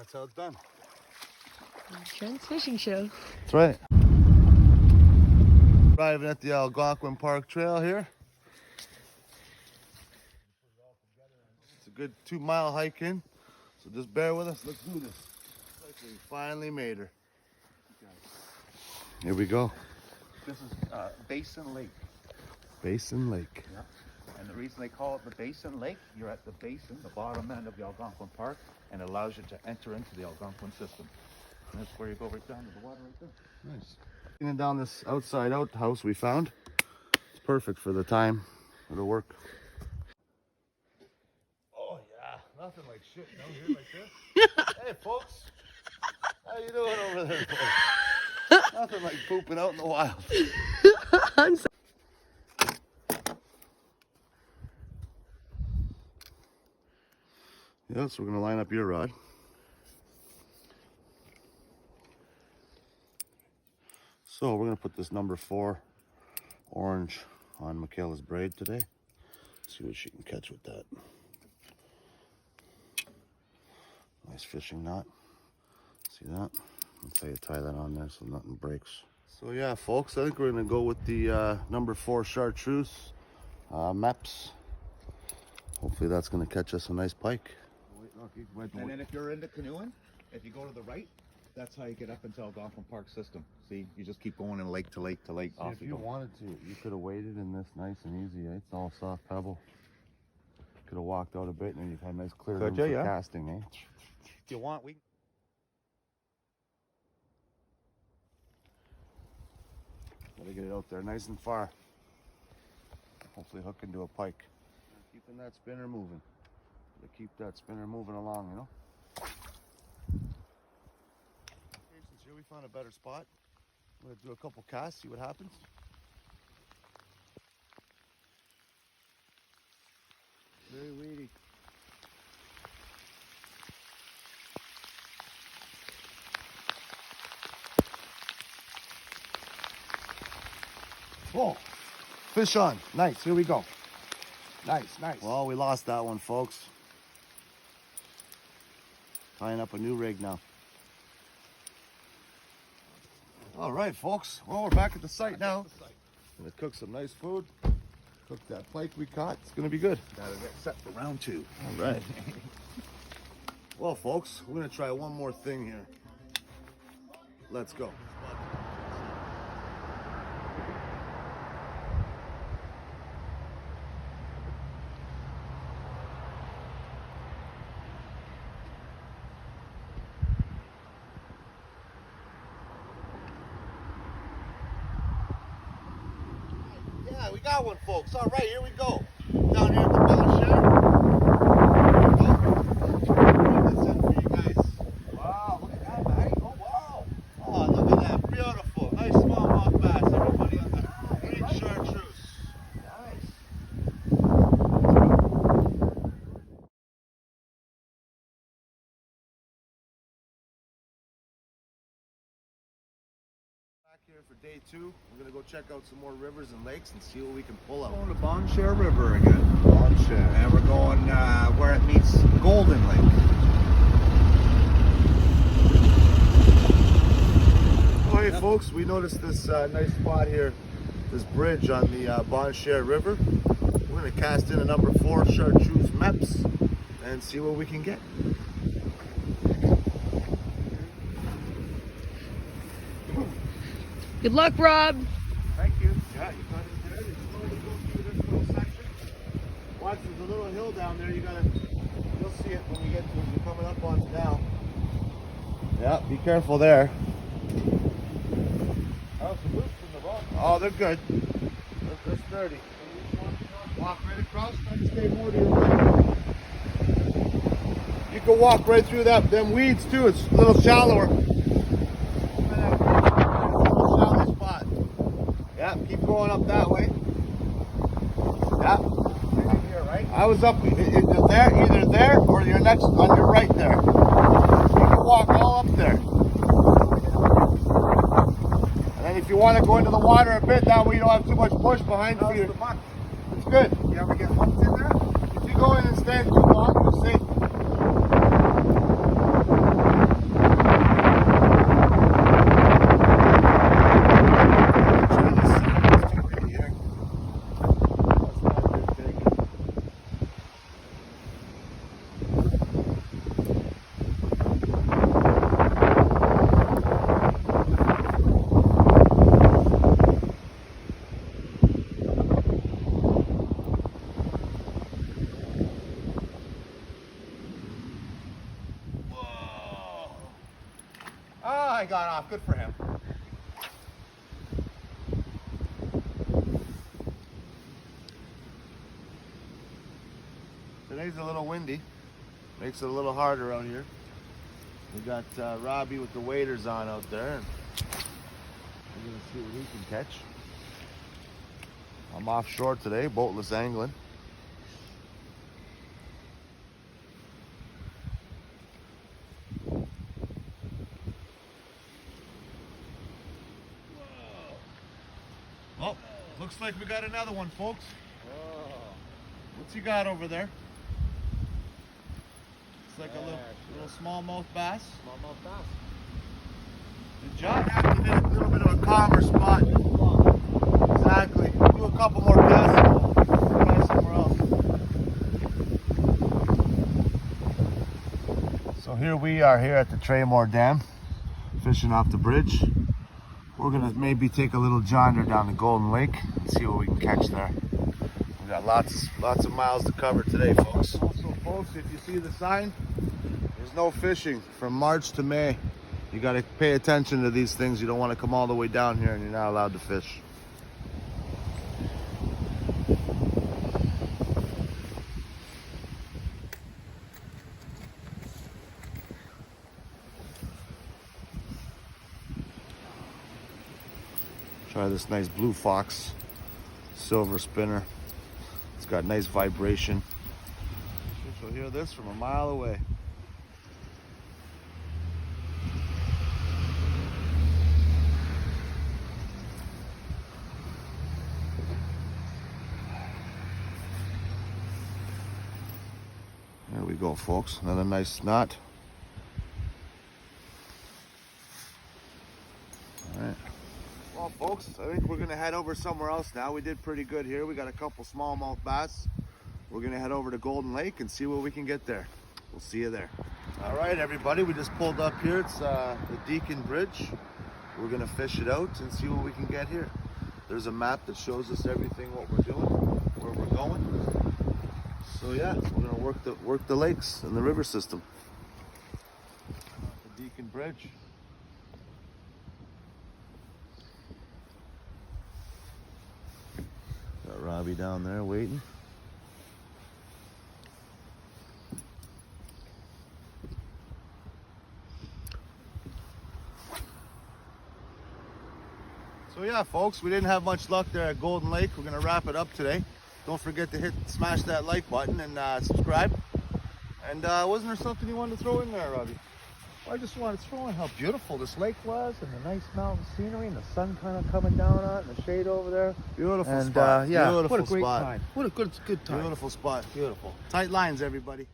That's how it's done. Trent's Fishing Show. That's right. Driving at the Algonquin Park Trail here. It's a good 2-mile hike in, so just bear with us. Let's do this. We finally made her. Here we go. This is Basin Lake. Basin Lake. Yep. And the reason they call it the Basin Lake, you're at the basin, the bottom end of the Algonquin Park, and it allows you to enter into the Algonquin system. And that's where you go right down to the water right there. Nice. And down this outside outhouse we found. It's perfect for the time. It'll work. Oh yeah, nothing like shit down here like this. Hey folks, how you doing over there, folks? Nothing like pooping out in the wild. Yeah, so we're gonna line up your rod. So we're gonna put this number 4 orange on Michaela's braid today. See what she can catch with that. Nice fishing knot. See that? That's how you tie that on there so nothing breaks. So yeah, folks, I think we're gonna go with the number 4 chartreuse Meps. Hopefully that's gonna catch us a nice pike. And then if you're into canoeing, if you go to the right, that's how you get up into Algonquin Park system. See, you just keep going in lake to lake to lake. If you wanted to, you could have waded in this nice and easy. Eh? It's all soft pebble. Could have walked out a bit and then you've had nice clear room for casting, eh? If you want, we... Gotta get it out there nice and far. Hopefully hook into a pike. Keeping that spinner moving. Gotta keep that spinner moving along, you know? Since here we found a better spot. I'm gonna do a couple casts, see what happens. Very weedy. Oh, fish on. Nice, here we go. Nice, nice. Well, we lost that one, folks. Tying up a new rig now. All right, folks. Well, we're back at the site now. Gonna cook some nice food. Cook that pike we caught. It's gonna be good. Gotta get set for round 2. All right. Well, folks, we're gonna try one more thing here. Let's go. Yeah, we got one, folks. All right, here we go. Down here at the Bonnechere. This in for you guys. Wow, look at that, man. Oh, wow. Oh, look at that. Beautiful. Nice smallmouth bass, everybody on the green chartreuse. Nice. Back here for day 2. We're gonna go check out some more rivers and lakes and see what we can pull out. We're going to Bonnechere River again. Bonnechere. And we're going where it meets Golden Lake. Oh, hey folks, we noticed this nice spot here, this bridge on the Bonnechere River. We're going to cast in a number 4 chartreuse Meps and see what we can get. Good luck, Rob. Thank you. Yeah, you got it there. You slowly go through this little section. Watch, there's a little hill down there. You'll see it when we get to it. You're coming up on it now. Yeah, be careful there. Oh, some roots in the rock. Oh, they're good. They're sturdy. Walk right across, try to stay more to your right. You can walk right through them weeds too. It's a little shallower. Shallow spot. Yeah, keep going up that way. Yeah. Here, right? I was up either there or you're next on your right there. You can walk all up there. And then if you want to go into the water a bit, that way you don't have too much bush behind you. It's good. You ever get hooked in there? If you go in and stand too long, you're safe. he got off. Good for him. Today's a little windy. Makes it a little harder out here. We got Robbie with the waders on out there. And we're gonna see what he can catch. I'm offshore today, boatless angling. Oh, looks like we got another one, folks. What's he got over there? It's like a little smallmouth bass. Smallmouth bass. Good job. Have to get a little bit of a calmer spot. Exactly. Do a couple more casts. Try somewhere else. So here we are here at the Traymore Dam, fishing off the bridge. We're gonna maybe take a little jaunder down the Golden Lake and see what we can catch there. We got lots of miles to cover today, folks. Also, folks, if you see the sign, there's no fishing from March to May. You got to pay attention to these things. You don't want to come all the way down here and you're not allowed to fish. Try this nice blue fox silver spinner. It's got nice vibration. You'll hear this from a mile away. There we go, folks. Another nice knot. All right. Well, folks, I think we're gonna head over somewhere else now. We did pretty good here. We got a couple smallmouth bass. We're gonna head over to Golden Lake and see what we can get there. We'll see you there. All right, everybody, we just pulled up here. It's the Deacon Bridge. We're gonna fish it out and see what we can get here. There's a map that shows us everything, what we're doing, where we're going. So yeah, we're gonna work the lakes and the river system. The Deacon Bridge. Got Robbie down there waiting. So yeah, folks, we didn't have much luck there at Golden Lake. We're gonna wrap it up today. Don't forget to smash that like button and subscribe. And wasn't there something you wanted to throw in there, Robbie? I just wanted to throw in how beautiful this lake was and the nice mountain scenery and the sun kind of coming down on it and the shade over there. Beautiful And spot. yeah, Beautiful what a great spot. time. What a good time. Beautiful spot. Beautiful. Tight lines, everybody.